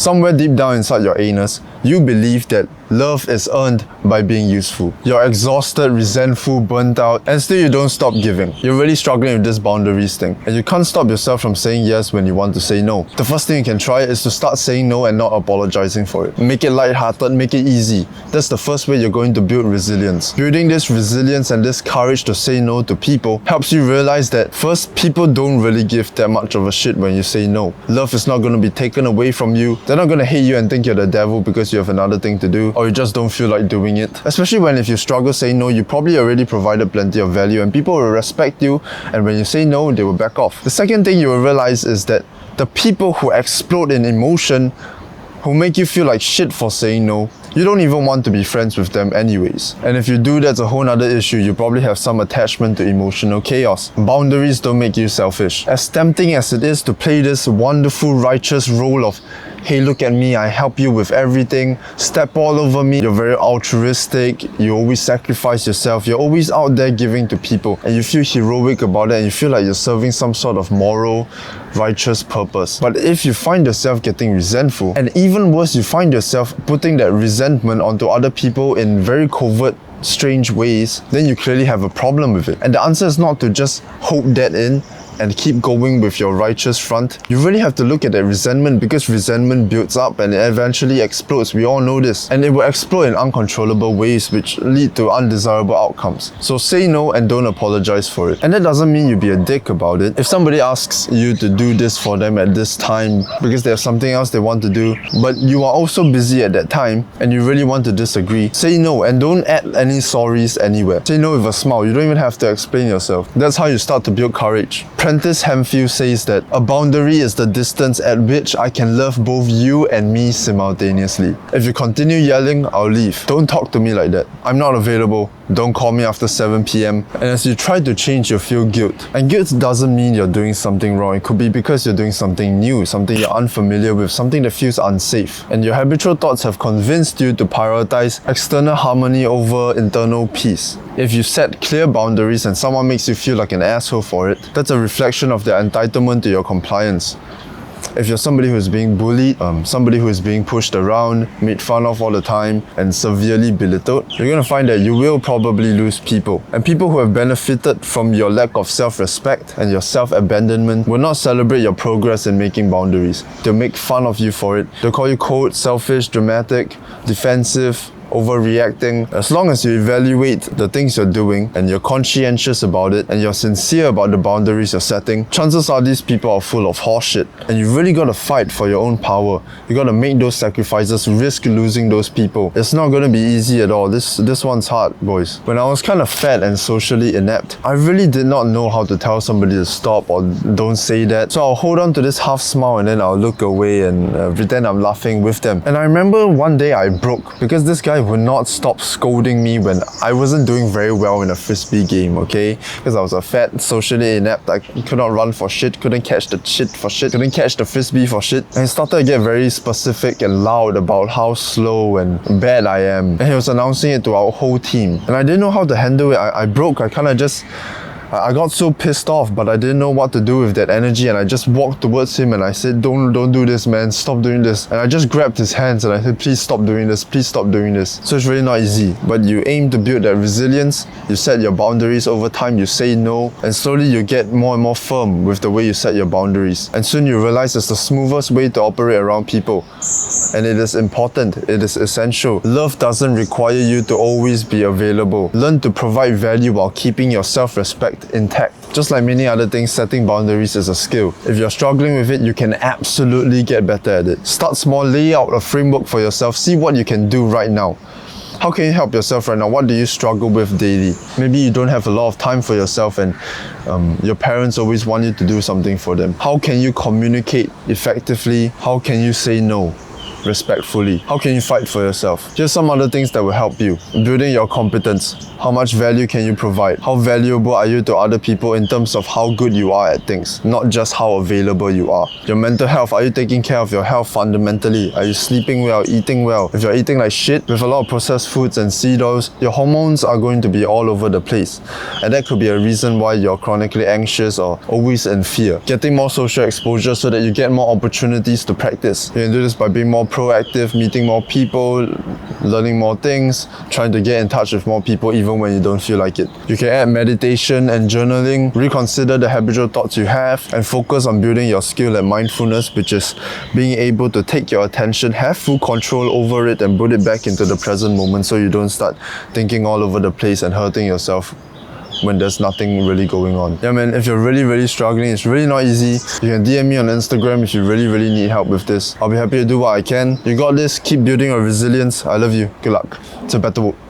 somewhere deep down inside your anus, you believe that love is earned by being useful. You're exhausted, resentful, burnt out, and still you don't stop giving. You're really struggling with this boundaries thing, and you can't stop yourself from saying yes when you want to say no. The first thing you can try is to start saying no and not apologizing for it. Make it lighthearted, make it easy. That's the first way you're going to build resilience. Building this resilience and this courage to say no to people helps you realize that first, people don't really give that much of a shit when you say no. Love is not going to be taken away from you. They're not going to hate you and think you're the devil because you have another thing to do, or you just don't feel like doing it. Especially when if you struggle saying no, you probably already provided plenty of value and people will respect you, and when you say no, they will back off. The second thing you will realize is that the people who explode in emotion, who make you feel like shit for saying no, you don't even want to be friends with them anyways. And if you do, that's a whole nother issue. You probably have some attachment to emotional chaos. Boundaries don't make you selfish. As tempting as it is to play this wonderful, righteous role of, hey, look at me, I help you with everything, step all over me, you're very altruistic, you always sacrifice yourself, you're always out there giving to people, and you feel heroic about it, and you feel like you're serving some sort of moral, righteous purpose. But if you find yourself getting resentful, and even worse, you find yourself putting that resentment onto other people in very covert, strange ways, then you clearly have a problem with it. And the answer is not to just hold that in and keep going with your righteous front. You really have to look at that resentment, because resentment builds up and it eventually explodes. We all know this. And it will explode in uncontrollable ways which lead to undesirable outcomes. So say no and don't apologize for it. And that doesn't mean you be a dick about it. If somebody asks you to do this for them at this time because they have something else they want to do, but you are also busy at that time and you really want to disagree, say no and don't add any sorries anywhere. Say no with a smile. You don't even have to explain yourself. That's how you start to build courage. Prentice Hemphill says that a boundary is the distance at which I can love both you and me simultaneously. If you continue yelling, I'll leave. Don't talk to me like that. I'm not available. Don't call me after 7 p.m. And as you try to change, you feel guilt. And guilt doesn't mean you're doing something wrong. It could be because you're doing something new, something you're unfamiliar with, something that feels unsafe. And your habitual thoughts have convinced you to prioritize external harmony over internal peace. If you set clear boundaries and someone makes you feel like an asshole for it, that's a reflection of their entitlement to your compliance. If you're somebody who is being bullied, somebody who is being pushed around, made fun of all the time, and severely belittled, you're going to find that you will probably lose people. And people who have benefited from your lack of self-respect and your self-abandonment will not celebrate your progress in making boundaries. They'll make fun of you for it. They'll call you cold, selfish, dramatic, defensive, overreacting. As long as you evaluate the things you're doing and you're conscientious about it and you're sincere about the boundaries you're setting, chances are these people are full of horseshit. And you really got to fight for your own power. You got to make those sacrifices, risk losing those people. It's not going to be easy at all. This one's hard, boys. When I was kind of fat and socially inept, I really did not know how to tell somebody to stop or don't say that. So I'll hold on to this half smile and then I'll look away and pretend I'm laughing with them. And I remember one day I broke because this guy would not stop scolding me when I wasn't doing very well in a frisbee game, okay? Because I was a fat, socially inept, I could not run for shit, couldn't catch the shit for shit, couldn't catch the frisbee for shit. And he started to get very specific and loud about how slow and bad I am. And he was announcing it to our whole team. And I didn't know how to handle it. I broke. I got so pissed off, but I didn't know what to do with that energy, and I just walked towards him and I said, don't do this, man, stop doing this. And I just grabbed his hands and I said, please stop doing this, please stop doing this. So it's really not easy, but you aim to build that resilience, you set your boundaries over time, you say no, and slowly you get more and more firm with the way you set your boundaries. And soon you realize it's the smoothest way to operate around people. And it is important, it is essential. Love doesn't require you to always be available. Learn to provide value while keeping your self-respect intact. Just like many other things, setting boundaries is a skill. If you're struggling with it, you can absolutely get better at it. Start small, lay out a framework for yourself, see what you can do right now. How can you help yourself right now? What do you struggle with daily? Maybe you don't have a lot of time for yourself and your parents always want you to do something for them. How can you communicate effectively? How can you say no? respectfully? How can you fight for yourself? Here's some other things that will help you. Building your competence. How much value can you provide? How valuable are you to other people in terms of how good you are at things, not just how available you are? Your mental health. Are you taking care of your health fundamentally? Are you sleeping well, eating well? If you're eating like shit with a lot of processed foods and seed oils, your hormones are going to be all over the place. And that could be a reason why you're chronically anxious or always in fear. Getting more social exposure so that you get more opportunities to practice. You can do this by being more proactive, meeting more people, learning more things, trying to get in touch with more people even when you don't feel like it. You can add meditation and journaling, reconsider the habitual thoughts you have, and focus on building your skill at mindfulness, which is being able to take your attention, have full control over it, and put it back into the present moment so you don't start thinking all over the place and hurting yourself when there's nothing really going on. Yeah man, if you're really struggling, it's really not easy. You can DM me on Instagram if you really need help with this. I'll be happy to do what I can. You got this, keep building your resilience. I love you. Good luck. It's a better world.